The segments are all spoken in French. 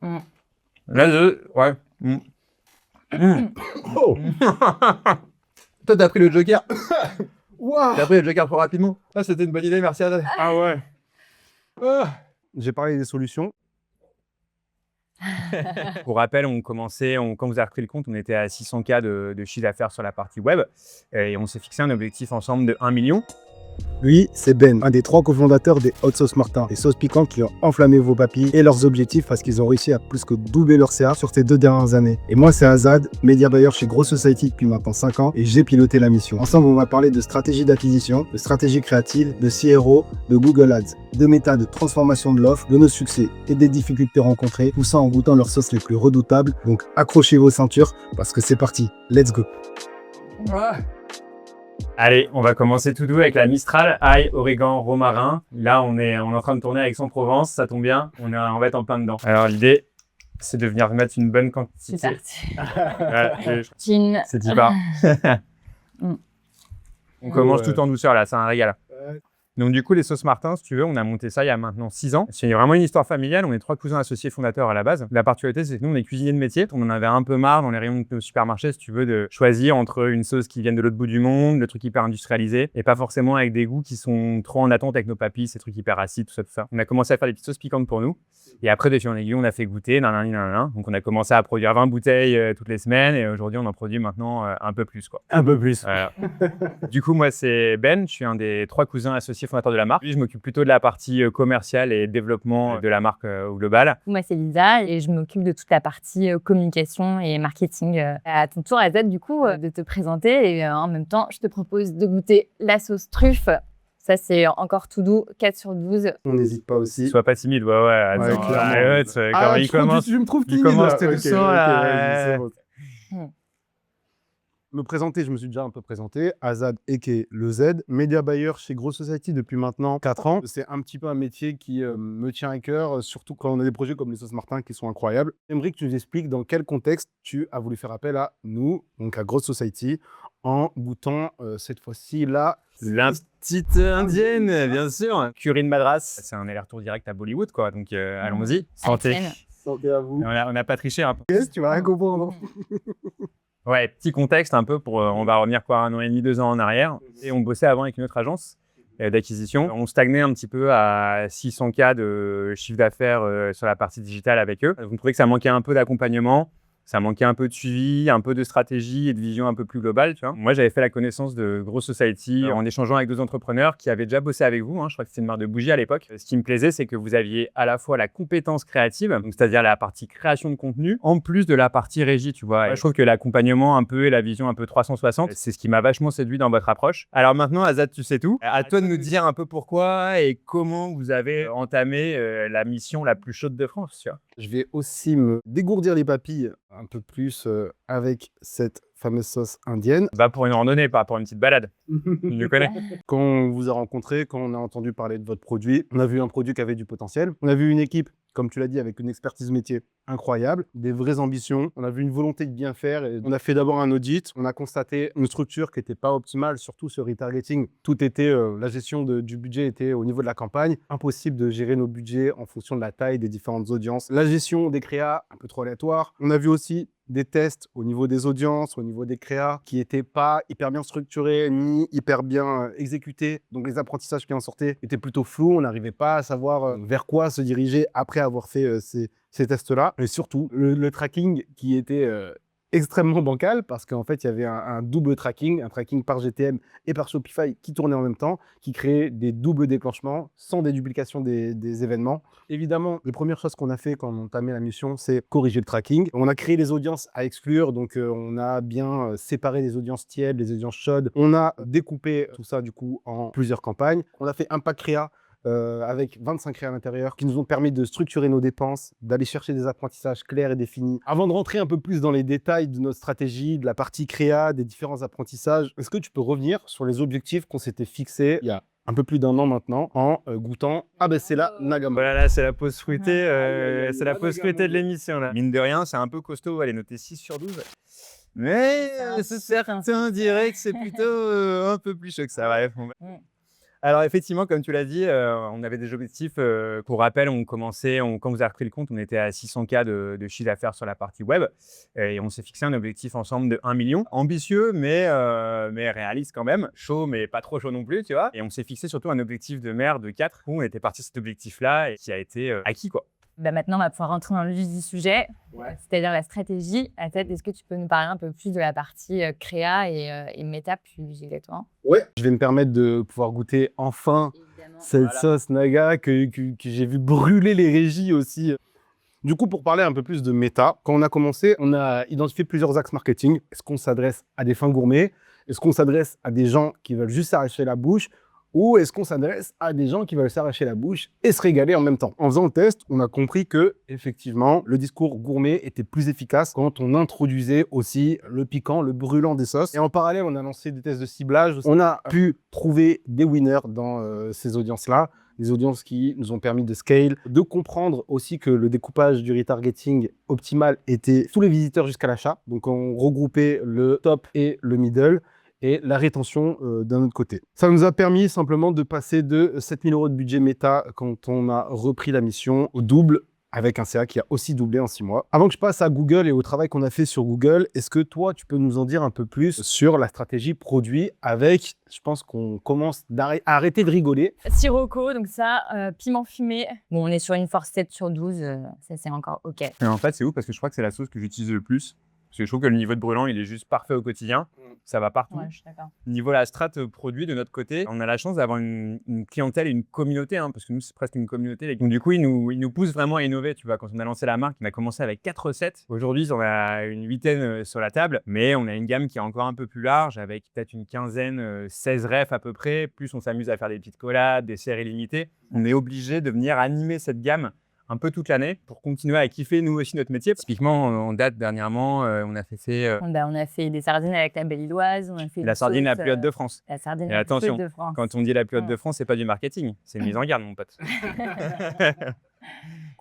Mm. Là, ouais. Oh. Toi, t'as pris le Joker. Waouh. T'as pris le Joker trop rapidement. Ah, c'était une bonne idée, merci Azad. Ah ouais. J'ai parlé des solutions. Pour rappel, quand vous avez repris le compte, on était à 600K de chiffre d'affaires sur la partie web et on s'est fixé un objectif ensemble de 1 million. Lui, c'est Ben, un des 3 cofondateurs des Hot Sauce Martin, des sauces piquantes qui ont enflammé vos papilles et leurs objectifs parce qu'ils ont réussi à plus que doubler leur CA sur ces 2 dernières années. Et moi, c'est Azad, média buyer chez Gross Society depuis maintenant 5 ans et j'ai piloté la mission. Ensemble, on va parler de stratégie d'acquisition, de stratégie créative, de CRO, de Google Ads, de méta, de transformation de l'offre, de nos succès et des difficultés rencontrées, tout ça en goûtant leurs sauces les plus redoutables. Donc accrochez vos ceintures parce que c'est parti, let's go. Allez, on va commencer tout doux avec la Mistral, ail, origan, romarin. Là, on est en train de tourner avec Aix-en-Provence, ça tombe bien, on va être en plein dedans. Alors l'idée, c'est de venir mettre une bonne quantité. C'est parti. Voilà, Chin. c'est 10 bars. Mm. On commence Ouais. tout en douceur là, c'est un régal. Donc du coup, les sauces Martin, si tu veux, on a monté ça il y a maintenant 6 ans. C'est vraiment une histoire familiale. On est 3 cousins associés fondateurs à la base. La particularité, c'est que nous, on est cuisiniers de métier. On en avait un peu marre dans les rayons de nos supermarchés, si tu veux, de choisir entre une sauce qui vient de l'autre bout du monde, le truc hyper industrialisé, et pas forcément avec des goûts qui sont trop en attente avec nos papilles, ces trucs hyper acides, tout ça, tout ça. On a commencé à faire des petites sauces piquantes pour nous. Et après, de fil en aiguille, on a fait goûter, nanana. Donc on a commencé à produire 20 bouteilles toutes les semaines. Et aujourd'hui, on en produit maintenant un peu plus, quoi. Un peu plus. Voilà. Du coup, moi, c'est Ben. Je suis un des 3 cousins associés fondateurs de la marque. Lui, je m'occupe plutôt de la partie commerciale et développement de la marque au global. Moi, c'est Lisa et je m'occupe de toute la partie communication et marketing. À ton tour, Azad, du coup, de te présenter et en même temps, je te propose de goûter la sauce truffe. Ça, c'est encore tout doux, 4 sur 12. On n'hésite pas aussi. Sois pas timide, ouais. Attends, clairement. ouais, comment il commence. Tu me trouves il timide commence là. tout Ok, doucement, ok, là. vas-y, c'est bon. Hmm. Me présenter, je me suis déjà un peu présenté. Azad, a.k.a. le Z, média buyer chez Gross Society depuis maintenant 4 ans. C'est un petit peu un métier qui me tient à cœur, surtout quand on a des projets comme les sauces Martin qui sont incroyables. J'aimerais que tu nous expliques dans quel contexte tu as voulu faire appel à nous, donc à Gross Society, en goûtant cette fois-ci là. La petite indienne, bien sûr. Curry de Madras. C'est un aller-retour direct à Bollywood, quoi. Donc, allons-y. Santé. tienne. Santé à vous. On n'a pas triché un peu. Qu'est-ce tu vas rien comprendre. Ouais, petit contexte un peu pour, on va revenir quoi, 1 an et demi, 2 ans en arrière. Et on bossait avant avec une autre agence d'acquisition. On stagnait un petit peu à 600K de chiffre d'affaires sur la partie digitale avec eux. On trouvait que ça manquait un peu d'accompagnement. Ça manquait un peu de suivi, un peu de stratégie et de vision un peu plus globale, tu vois. Moi, j'avais fait la connaissance de Gross Society en échangeant avec 2 entrepreneurs qui avaient déjà bossé avec vous. Je crois que c'était une marque de bougies à l'époque. Ce qui me plaisait, c'est que vous aviez à la fois la compétence créative, donc c'est-à-dire la partie création de contenu, en plus de la partie régie, tu vois. Et je trouve que l'accompagnement un peu et la vision un peu 360, c'est ce qui m'a vachement séduit dans votre approche. Alors maintenant, Azad, tu sais tout. À toi de nous dire un peu pourquoi et comment vous avez entamé la mission la plus chaude de France, tu vois. Je vais aussi me dégourdir les papilles un peu plus avec cette fameuse sauce indienne. Bah pour une randonnée, pas pour une petite balade. Tu le connais. Quand on vous a rencontré, quand on a entendu parler de votre produit, on a vu un produit qui avait du potentiel. On a vu une équipe, comme tu l'as dit, avec une expertise métier incroyable, des vraies ambitions. On a vu une volonté de bien faire. Et on a fait d'abord un audit. On a constaté une structure qui n'était pas optimale, surtout sur retargeting. Tout était, la gestion du budget était au niveau de la campagne. Impossible de gérer nos budgets en fonction de la taille des différentes audiences. La gestion des créas, un peu trop aléatoire. On a vu aussi des tests au niveau des audiences, au niveau des créas, qui n'étaient pas hyper bien structurés ni hyper bien exécutés. Donc les apprentissages qui en sortaient étaient plutôt flous. On n'arrivait pas à savoir vers quoi se diriger après avoir fait ces tests-là. Et surtout, le tracking qui était extrêmement bancal parce qu'en fait, il y avait un double tracking, un tracking par GTM et par Shopify qui tournait en même temps, qui créait des doubles déclenchements sans déduplication des événements. Évidemment, les premières choses qu'on a fait quand on entamait la mission, c'est corriger le tracking. On a créé les audiences à exclure, donc on a bien séparé les audiences tièdes, les audiences chaudes. On a découpé tout ça du coup en plusieurs campagnes. On a fait un pack créa avec 25 créas à l'intérieur qui nous ont permis de structurer nos dépenses, d'aller chercher des apprentissages clairs et définis. Avant de rentrer un peu plus dans les détails de notre stratégie, de la partie créa, des différents apprentissages, est-ce que tu peux revenir sur les objectifs qu'on s'était fixés il y a un peu plus d'1 an maintenant en goûtant c'est la Nagama. Voilà, là, c'est la pause fruitée, c'est la pause fruitée de l'émission, là. Mine de rien, c'est un peu costaud, elle est notée 6 sur 12. Mais certains diraient que c'est plutôt un peu plus chaud que ça. Bref, Alors effectivement, comme tu l'as dit, on avait des objectifs, pour rappel, quand vous avez repris le compte, on était à 600 K de chiffre d'affaires sur la partie web et on s'est fixé un objectif ensemble de 1 million. Ambitieux, mais réaliste quand même. Chaud, mais pas trop chaud non plus, tu vois? Et on s'est fixé surtout un objectif de mer de 4 où on était parti sur cet objectif-là et qui a été, acquis, quoi. Bah, maintenant, on va pouvoir rentrer dans le vif du sujet, Ouais. c'est-à-dire la stratégie. Athènes, est-ce que tu peux nous parler un peu plus de la partie créa et méta plus exactement? Ouais. Je vais me permettre de pouvoir goûter enfin cette Voilà. sauce Naga que j'ai vu brûler les régies aussi. Du coup, pour parler un peu plus de méta, quand on a commencé, on a identifié plusieurs axes marketing. Est-ce qu'on s'adresse à des fins gourmets? Est-ce qu'on s'adresse à des gens qui veulent juste s'arracher la bouche? Ou est-ce qu'on s'adresse à des gens qui veulent s'arracher la bouche et se régaler en même temps? En faisant le test, on a compris que, effectivement, le discours gourmet était plus efficace quand on introduisait aussi le piquant, le brûlant des sauces. Et en parallèle, on a lancé des tests de ciblage. On a pu trouver des winners dans ces audiences-là. Des audiences qui nous ont permis de scale, de comprendre aussi que le découpage du retargeting optimal était tous les visiteurs jusqu'à l'achat. Donc, on regroupait le top et le middle et la rétention d'un autre côté. Ça nous a permis simplement de passer de 7 000 € de budget méta quand on a repris la mission au double avec un CA qui a aussi doublé en 6 mois. Avant que je passe à Google et au travail qu'on a fait sur Google, est-ce que toi, tu peux nous en dire un peu plus sur la stratégie produit avec, je pense qu'on commence à arrêter de rigoler. Sirocco, donc ça, piment fumé. Bon, on est sur une force 7 sur 12, ça c'est encore OK. Et en fait, c'est ouf parce que je crois que c'est la sauce que j'utilise le plus. Parce que je trouve que le niveau de brûlant, il est juste parfait au quotidien. Ça va partout. Ouais, je suis d'accord. Niveau la strat produit de notre côté, on a la chance d'avoir une clientèle et une communauté, hein, parce que nous, c'est presque une communauté. Donc, du coup, ils nous poussent vraiment à innover. Tu vois, quand on a lancé la marque, on a commencé avec 4 recettes. Aujourd'hui, on a une 8aine sur la table, mais on a une gamme qui est encore un peu plus large, avec peut-être une 15aine, 16 refs à peu près. Plus on s'amuse à faire des petites collabs, des séries limitées. On est obligé de venir animer cette gamme un peu toute l'année pour continuer à kiffer nous aussi notre métier. Typiquement, en date dernièrement, on a fait On a fait des sardines avec la Belle-Illoise, on a fait la des sardine la sauces, plus haute de France. la sardine Et la plus attention, haute de France. quand on dit la plus haute de France, c'est pas du marketing, c'est une mise en garde, mon pote.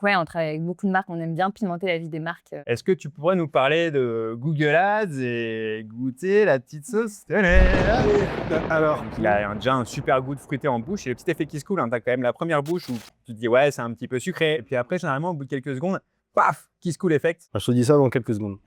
Ouais, on travaille avec beaucoup de marques, on aime bien pimenter la vie des marques. Est-ce que tu pourrais nous parler de Google Ads et goûter la petite sauce? Alors, Donc, il a déjà un super goût de fruité en bouche et le petit effet qui se coule. Hein. Tu as quand même la première bouche où tu te dis ouais, c'est un petit peu sucré. Et puis après, généralement, au bout de quelques secondes, paf, qui se coule effect. je te dis ça dans quelques secondes.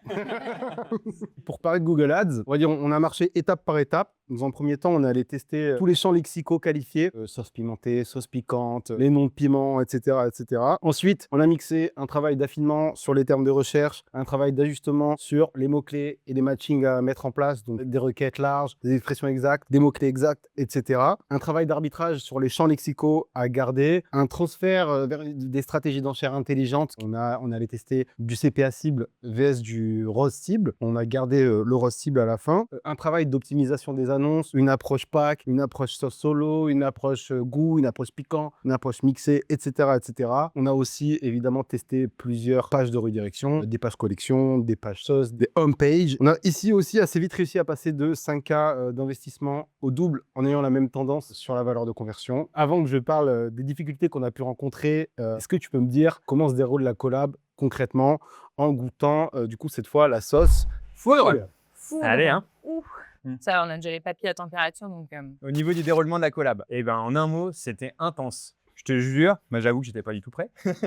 Pour parler de Google Ads, on va dire on a marché étape par étape. Dans un premier temps, on allait tester tous les champs lexicaux qualifiés, sauce pimentée, sauce piquante, les noms de piments, etc., etc. Ensuite, on a mixé un travail d'affinement sur les termes de recherche, un travail d'ajustement sur les mots-clés et les matchings à mettre en place, donc des requêtes larges, des expressions exactes, des mots-clés exacts, etc. Un travail d'arbitrage sur les champs lexicaux à garder, un transfert vers des stratégies d'enchères intelligentes. On allait tester du CPA cible vs du ROS cible. On a gardé le ROS cible à la fin. Un travail d'optimisation des annonces, une approche pack, une approche sauce solo, une approche goût, une approche piquant, une approche mixée, etc., etc. On a aussi évidemment testé plusieurs pages de redirection, des pages collection, des pages sauce, des home pages. On a ici aussi assez vite réussi à passer de 5K d'investissement au double en ayant la même tendance sur la valeur de conversion. Avant que je parle des difficultés qu'on a pu rencontrer, est-ce que tu peux me dire comment se déroule la collab concrètement en goûtant du coup cette fois la sauce Foudre. Foudre. Allez, hein. Ouh. Mm. Ça, on a déjà les papiers à température, donc... Au niveau du déroulement de la collab, eh ben, en un mot, c'était intense. Je te jure, moi j'avoue que j'étais pas du tout prêt. Surtout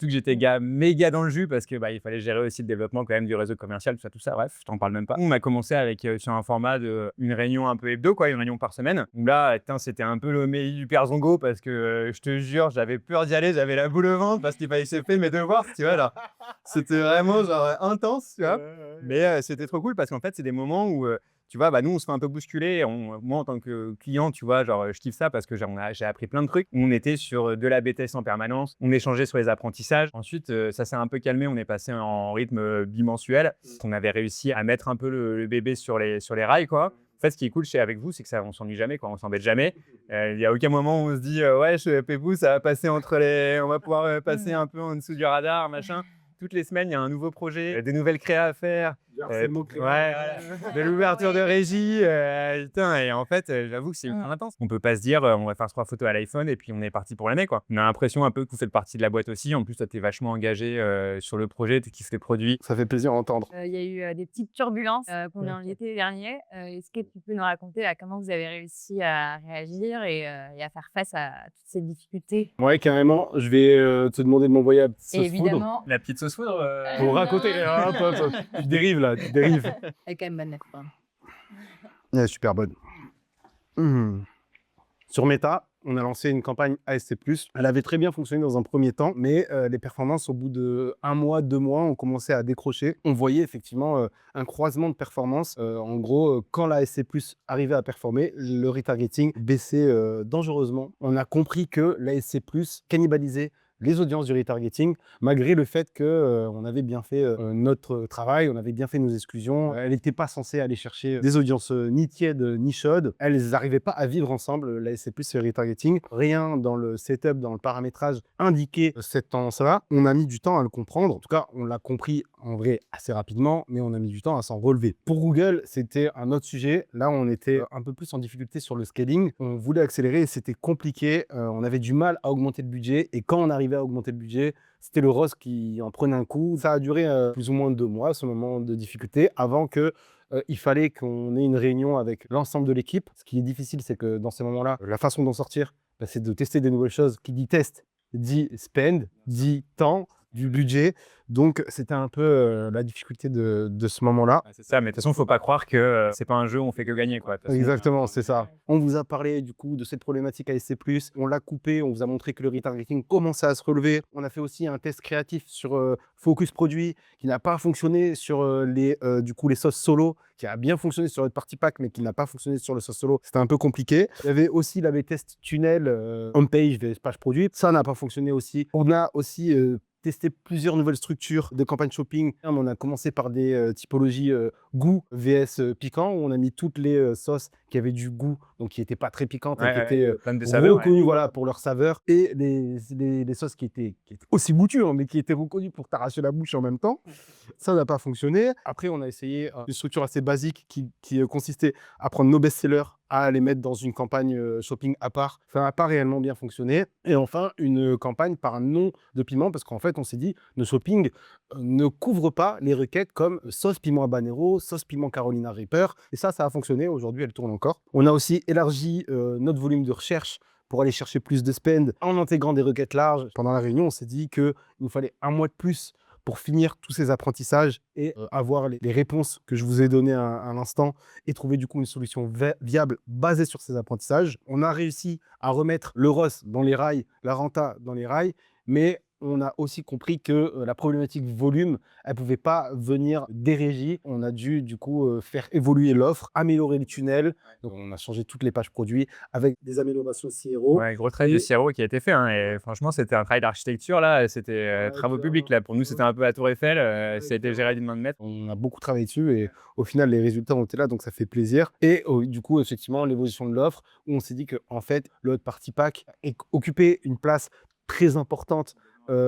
que j'étais méga dans le jus parce que il fallait gérer aussi le développement quand même du réseau commercial, tout ça, bref, je t'en parle même pas. On a commencé avec sur un format une réunion un peu hebdo, quoi, une réunion par semaine. Donc là, c'était un peu le pays du père Zongo parce que je te jure, j'avais peur d'y aller, j'avais la boule au ventre parce qu'il fallait que j'ai fait mes devoirs, tu vois là. C'était vraiment genre intense, tu vois. Mais c'était trop cool parce qu'en fait, c'est des moments où tu vois, nous, on se fait un peu bousculer. Moi, en tant que client, tu vois, genre, je kiffe ça parce que j'ai appris plein de trucs. On était sur de la BTS en permanence. On échangeait sur les apprentissages. Ensuite, ça s'est un peu calmé. On est passé en rythme bimensuel. On avait réussi à mettre un peu le bébé sur les rails, quoi. En fait, ce qui est cool avec vous, c'est que on s'ennuie jamais, quoi. On s'embête jamais. Il n'y a aucun moment où on se dit, ouais, Pépou, ça va passer on va pouvoir passer un peu en dessous du radar, machin. Toutes les semaines, il y a un nouveau projet, des nouvelles créas à faire. C'est le mot-clé. Ouais, voilà. De l'ouverture de régie. Putain, et en fait, j'avoue que c'est ultra intense. On peut pas se dire, on va faire 3 photos à l'iPhone et puis on est parti pour l'année, quoi. On a l'impression un peu que vous faites partie de la boîte aussi. En plus, toi, t'es vachement engagé sur le projet, tu kiffes les produits. Ça fait plaisir à entendre. Il y a eu des petites turbulences pendant l'été dernier. Est-ce que tu peux nous raconter comment vous avez réussi à réagir et à faire face à toutes ces difficultés? Ouais, carrément. Je vais te demander de m'envoyer la petite sauce Et foudre évidemment, La petite sauce foudre. pour raconter. Hop, hop, hop. Tu dérives là, tu dérives. elle est quand même bonne, la fin. Elle est super bonne. Sur Meta, on a lancé une campagne ASC+. Elle avait très bien fonctionné dans un premier temps, mais les performances, au bout de 1 mois, 2 mois, ont commencé à décrocher. On voyait effectivement un croisement de performances. En gros, quand la ASC+ arrivait à performer, le retargeting baissait dangereusement. On a compris que l'ASC+ cannibalisait les audiences du retargeting, malgré le fait qu'on avait bien fait notre travail, on avait bien fait nos exclusions. Elle n'était pas censée aller chercher des audiences ni tièdes ni chaudes. Elles n'arrivaient pas à vivre ensemble, l'ASC+ et le retargeting. Rien dans le setup, dans le paramétrage indiquait cette tendance-là. On a mis du temps à le comprendre. En tout cas, on l'a compris en vrai assez rapidement, mais on a mis du temps à s'en relever. Pour Google, c'était un autre sujet. Là, on était un peu plus en difficulté sur le scaling. On voulait accélérer et c'était compliqué. On avait du mal à augmenter le budget. Et quand on arrivait à augmenter le budget, c'était le ROS qui en prenait un coup. Ça a duré plus ou moins 2 mois, ce moment de difficulté, avant que il fallait qu'on ait une réunion avec l'ensemble de l'équipe. Ce qui est difficile, c'est que dans ces moments-là, la façon d'en sortir, c'est de tester des nouvelles choses. Qui dit test, dit spend, dit temps, du budget. Donc, c'était un peu la difficulté de ce moment-là. C'est ça, mais de toute façon, il ne faut pas croire que c'est pas un jeu où on fait que gagner, quoi. De toute façon, Exactement, c'est ça. On vous a parlé du coup de cette problématique ASC+, on l'a coupé, on vous a montré que le retargeting commençait à se relever. On a fait aussi un test créatif sur Focus Produit qui n'a pas fonctionné sur les sauces solo, qui a bien fonctionné sur notre party pack, mais qui n'a pas fonctionné sur le sauce solo. C'était un peu compliqué. Il y avait aussi l'AB test tunnel, on-page, page produit. Ça n'a pas fonctionné aussi. On a aussi testé plusieurs nouvelles structures de campagne shopping. On a commencé par des typologies goût vs piquant, où on a mis toutes les sauces qui avaient du goût, donc qui n'étaient pas très piquantes, et qui étaient plein de saveurs, reconnues voilà, pour leur saveur, et les sauces qui étaient aussi goûtues, hein, mais qui étaient reconnues pour t'arracher la bouche en même temps. Ça n'a pas fonctionné. Après, on a essayé une structure assez basique qui consistait à prendre nos best-sellers, à les mettre dans une campagne shopping à part. Ça n'a pas réellement bien fonctionné. Et enfin, une campagne par nom de piment, parce qu'en fait, on s'est dit, nos shopping ne couvrent pas les requêtes comme sauce piment habanero, sauce piment Carolina Reaper. Et ça a fonctionné. Aujourd'hui, elle tourne encore. On a aussi élargi notre volume de recherche pour aller chercher plus de spend en intégrant des requêtes larges. Pendant la réunion, on s'est dit qu'il nous fallait 1 mois de plus pour finir tous ces apprentissages et avoir les réponses que je vous ai données à l'instant et trouver du coup une solution viable basée sur ces apprentissages. On a réussi à remettre le ROS dans les rails, la renta dans les rails, mais on a aussi compris que la problématique volume, elle ne pouvait pas venir des régies. On a dû du coup faire évoluer l'offre, améliorer les tunnels. Donc on a changé toutes les pages produits avec des améliorations CRO. Ouais, gros travail de CRO qui a été fait. Hein, et franchement, c'était un travail d'architecture. Là, c'était travaux publics. Là. Pour nous, c'était un peu la Tour Eiffel. Ça a été géré d'une main de maître. On a beaucoup travaillé dessus et au final, les résultats ont été là. Donc ça fait plaisir. Et du coup, effectivement, l'évolution de l'offre où on s'est dit qu'en fait, le Hot Party Pack occupait une place très importante.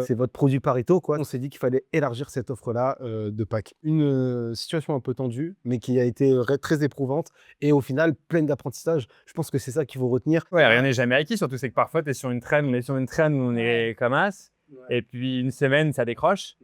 C'est votre produit Pareto, quoi. On s'est dit qu'il fallait élargir cette offre-là de pack. Une situation un peu tendue, mais qui a été très éprouvante et au final pleine d'apprentissage. Je pense que c'est ça qu'il faut retenir. Ouais, rien n'est jamais acquis, surtout c'est que parfois tu es sur une traîne, on est sur une traîne où on est comme as, et puis une semaine ça décroche.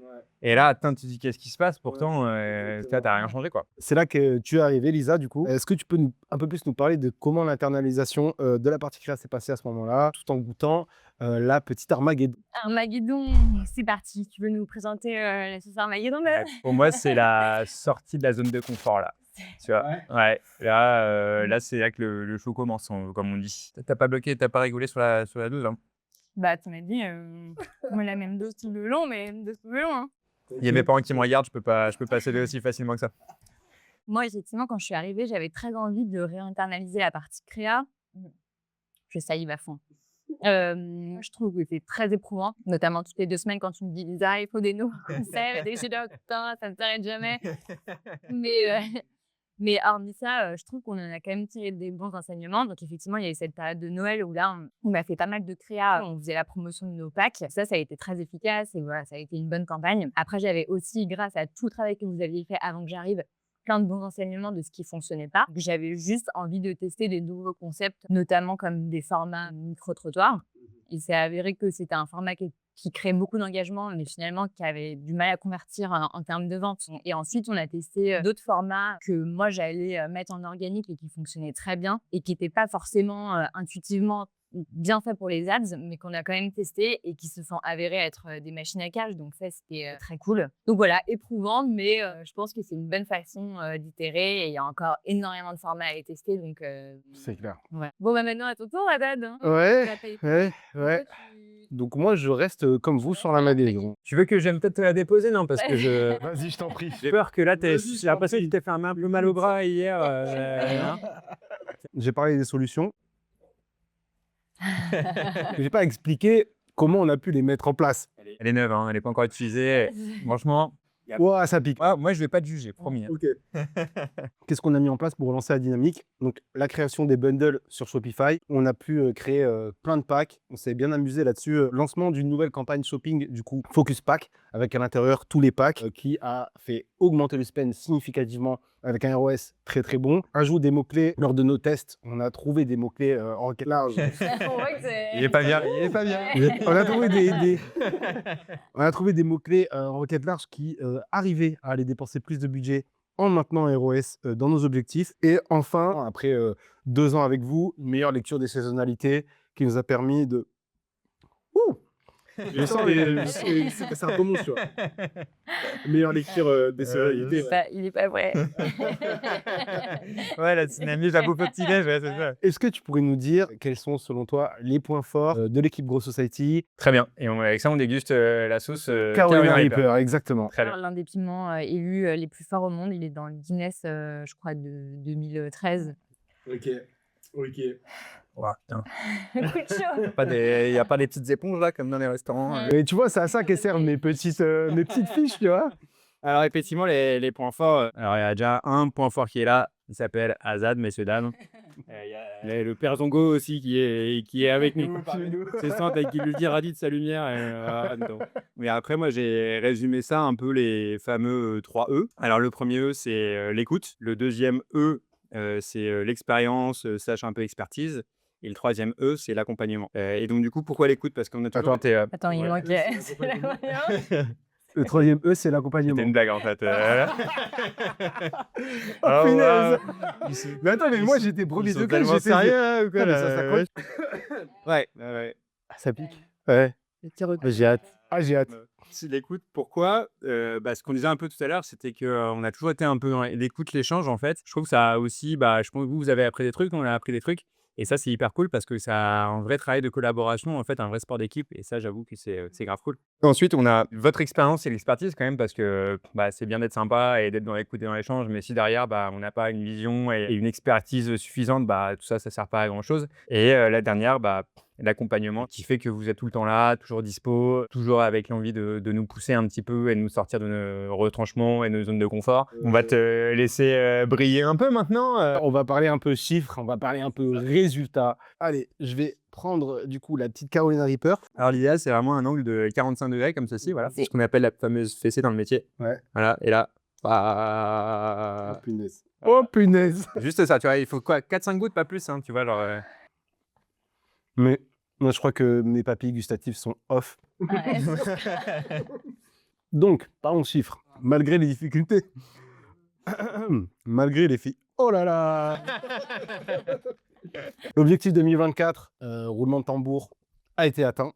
Et là, tu te dis qu'est-ce qui se passe, pourtant, t'as rien changé, quoi. C'est là que tu es arrivée, Lisa, du coup. Est-ce que tu peux un peu plus nous parler de comment l'internalisation de la partie créa s'est passée à ce moment-là, tout en goûtant la petite Armageddon? Armageddon, c'est parti. Tu veux nous présenter la sauce Armageddon là? Pour moi, c'est la sortie de la zone de confort, là. Tu vois, ouais. Là, c'est là que le show commence, comme on dit. T'as pas bloqué, t'as pas rigolé sur la dose, hein. Bah, tu m'as dit, moi, la même dose tout le long, mais de tout le long, hein. Il y a mes parents qui me regardent, je peux pas céder aussi facilement que ça. Moi, effectivement, quand je suis arrivée, j'avais très envie de réinternaliser la partie créa. Je salive à fond. Je trouve que c'est très éprouvant, notamment toutes les 2 semaines quand tu me dis Lisa, il faut des nouveaux concepts, des jeux d'octobre, ça ne s'arrête jamais. Mais hormis ça, je trouve qu'on en a quand même tiré des bons enseignements. Donc effectivement, il y a eu cette période de Noël où là, on a fait pas mal de créa, on faisait la promotion de nos packs. Ça a été très efficace et voilà, ça a été une bonne campagne. Après, j'avais aussi, grâce à tout le travail que vous aviez fait avant que j'arrive, plein de bons enseignements de ce qui fonctionnait pas. J'avais juste envie de tester des nouveaux concepts, notamment comme des formats micro-trottoirs. Il s'est avéré que c'était un format qui crée beaucoup d'engagement, mais finalement qui avait du mal à convertir en termes de vente. Et ensuite, on a testé d'autres formats que moi, j'allais mettre en organique et qui fonctionnaient très bien et qui n'étaient pas forcément intuitivement bien faits pour les ads, mais qu'on a quand même testé et qui se sont avérés être des machines à cash. Donc ça, c'était très cool. Donc voilà, éprouvant, mais je pense que c'est une bonne façon d'itérer et il y a encore énormément de formats à tester. Donc C'est clair. voilà. Bon, bah maintenant, à ton tour, Haddad. Hein. Ouais, Tu as payé. ouais. Pourquoi tu- Donc moi, je reste comme vous sur la Madeleine. Tu veux que j'aime peut-être te la déposer? Non, parce que Vas-y, je t'en prie. j'ai peur que là, j'ai Vas-y, l'impression que tu t'es fait un peu mal au bras hier. hein. J'ai parlé des solutions. J'ai pas expliqué comment on a pu les mettre en place. Elle est neuve, hein, elle n'est pas encore utilisée. Franchement, Ouah, ça pique. moi, je vais pas te juger, promis. hein. Ok. Qu'est-ce qu'on a mis en place pour relancer la dynamique? Donc, la création des bundles sur Shopify. On a pu créer plein de packs. On s'est bien amusé là-dessus. Lancement d'une nouvelle campagne shopping, du coup, Focus Pack, avec à l'intérieur tous les packs, qui a fait augmenter le spend significativement avec un ROS très très bon. Ajout des mots-clés lors de nos tests. On a trouvé des mots-clés en requête large. On voit que c'est- Il est pas bien, il est pas bien. On a trouvé on a trouvé des mots-clés en requête large qui arrivaient à aller dépenser plus de budget en maintenant un ROS dans nos objectifs. Et enfin, après 2 ans avec vous, une meilleure lecture des saisonnalités qui nous a permis de... Ouh, je sens c'est un bonus, tu vois. Meilleure lecture des saisonnalités. Il est pas vrai. Ouais, la dynamique, la bouffe au petit-déj, ouais, c'est ça. Est-ce que tu pourrais nous dire quels sont, selon toi, les points forts de l'équipe Grow Society? Très bien. Et avec ça, on déguste la sauce Carolina Reaper, exactement. Très bien. L'un des piments élus les plus forts au monde, il est dans le Guinness, je crois, de 2013. Ok. Ouah, putain. Coup de chaud. Il n'y a pas des petites éponges là, comme dans les restaurants. Et tu vois, c'est à ça qu'elles servent mes petites fiches, tu vois. Alors, effectivement, les points forts. Alors, il y a déjà un point fort qui est là. Il s'appelle Azad, messieurs, dames. Il y a le père Zongo aussi qui est avec nous. C'est ça, avec qui lui dit radis de sa lumière. Mais après, moi, j'ai résumé ça un peu les fameux 3 E. Alors, le premier E, c'est l'écoute. Le deuxième E, c'est l'expérience, / un peu expertise. Et le troisième E, c'est l'accompagnement. Et donc, du coup, pourquoi l'écoute? Parce qu'on a toujours été... Attends, il ouais. manquait. C'est la moyen. Le troisième E, c'est l'accompagnement. C'était une blague, en fait. Oh, punaise. Ils Mais attends, mais moi, j'étais premier degré, tellement j'étais sérieux, hein, ou quoi, Putain, mais là, ça ouais. Ouais. Ah, ça pique. Ouais. J'ai hâte. Ah, j'ai hâte. Si l'écoute, pourquoi Ce qu'on disait un peu tout à l'heure, c'était qu'on a toujours été un peu dans l'écoute, l'échange, en fait. Je trouve que ça a aussi, je pense que vous avez appris des trucs, on a appris des trucs. Et ça, c'est hyper cool parce que ça a un vrai travail de collaboration, en fait, un vrai sport d'équipe. Et ça, j'avoue que c'est grave cool. Ensuite, on a votre expérience et l'expertise quand même parce que c'est bien d'être sympa et d'être dans l'écoute et dans l'échange. Mais si derrière, on n'a pas une vision et une expertise suffisante, tout ça, ça sert pas à grand-chose. Et la dernière, l'accompagnement qui fait que vous êtes tout le temps là, toujours dispo, toujours avec l'envie de nous pousser un petit peu et de nous sortir de nos retranchements et de nos zones de confort. On va te laisser briller un peu maintenant. On va parler un peu chiffres, on va parler un peu résultats. Allez, je vais prendre du coup la petite Carolina Reaper. Alors l'idéal, c'est vraiment un angle de 45 degrés comme ceci, voilà. C'est ce qu'on appelle la fameuse fessée dans le métier. Ouais. Voilà, et là, Oh punaise. Oh punaise. juste ça, tu vois, il faut quoi, 4-5 gouttes, pas plus, hein, tu vois, genre... Mais moi, je crois que mes papilles gustatives sont off. Ouais. Donc, parlons chiffres. Malgré les difficultés, malgré les filles. Oh là là. L'objectif 2024, roulement de tambour, a été atteint.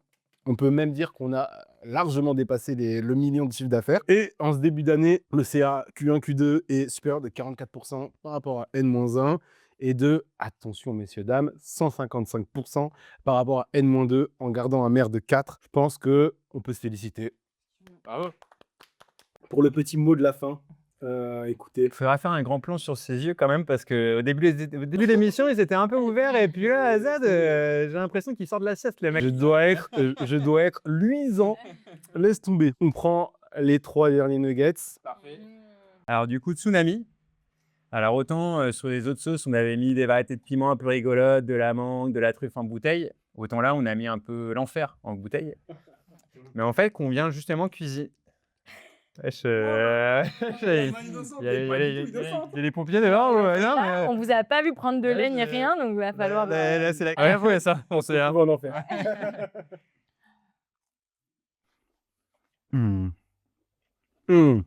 On peut même dire qu'on a largement dépassé le million de chiffre d'affaires. Et en ce début d'année, le CA Q1, Q2 est supérieur de 44% par rapport à N-1 et de, attention messieurs, dames, 155% par rapport à N-2 en gardant un maire de 4. Je pense qu'on peut se féliciter. Bravo. Pour le petit mot de la fin, écoutez. Il faudra faire un grand plan sur ses yeux quand même parce qu'au début de l'émission, ils étaient un peu ouverts et puis là, Azad, j'ai l'impression qu'il sort de la sieste, les mecs. Je dois être luisant. Laisse tomber. On prend les 3 derniers nuggets. Alors du coup, Tsunami. Alors autant sur les autres sauces, on avait mis des variétés de piments un peu rigolotes, de la mangue, de la truffe en bouteille. Autant là, on a mis un peu l'enfer en bouteille. Mais en fait, qu'on vient justement cuisiner. Wesh, il y a les pompiers dehors ou non, mais... On vous a pas vu prendre de lait ni rien, donc il va falloir. Là, c'est la première fois ça. On sait. On va en enfer. Mmh. Mmh.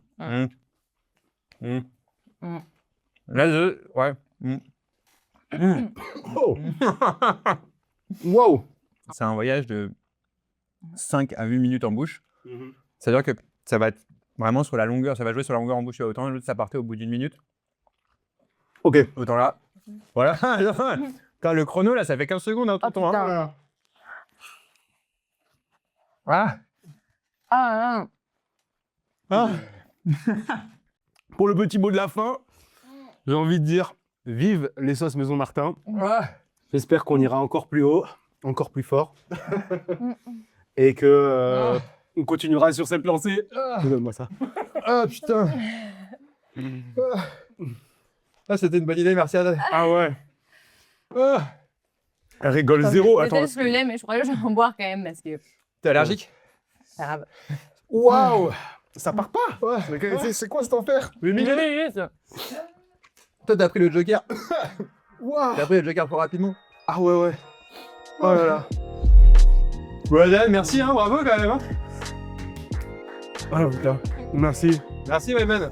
Là, ouais. Oh. Wow. C'est un voyage de 5 à 8 minutes en bouche. C'est-à-dire que ça va être vraiment sur la longueur, ça va jouer sur la longueur en bouche. Autant l'autre, ça partait au bout d'1 minute. Ok. Autant là. Voilà. Quand le chrono, là, ça fait 15 secondes, hein, tout le temps. Hein. Ah. Ah, Ah. Pour le petit mot de la fin, j'ai envie de dire vive les sauces Maison Martin. J'espère qu'on ira encore plus haut, encore plus fort. Et que on continuera sur cette lancée. Donne-moi ça. Ah putain. Ah, c'était une bonne idée, merci Adèle. Ah ouais. Elle rigole zéro. Je Attends. déteste le lait, mais je crois que je vais en boire quand même parce que T'es allergique? c'est grave. Waouh. Ça part pas. Mais c'est quoi cet enfer? 8 minutes. Toi, t'as pris le joker. Waouh. T'as pris le joker trop rapidement. Ah ouais ouais. Oh là là. Ouais, Adèle, merci, hein, bravo quand même. Hein. Ah putain. Merci. Merci, Wayman.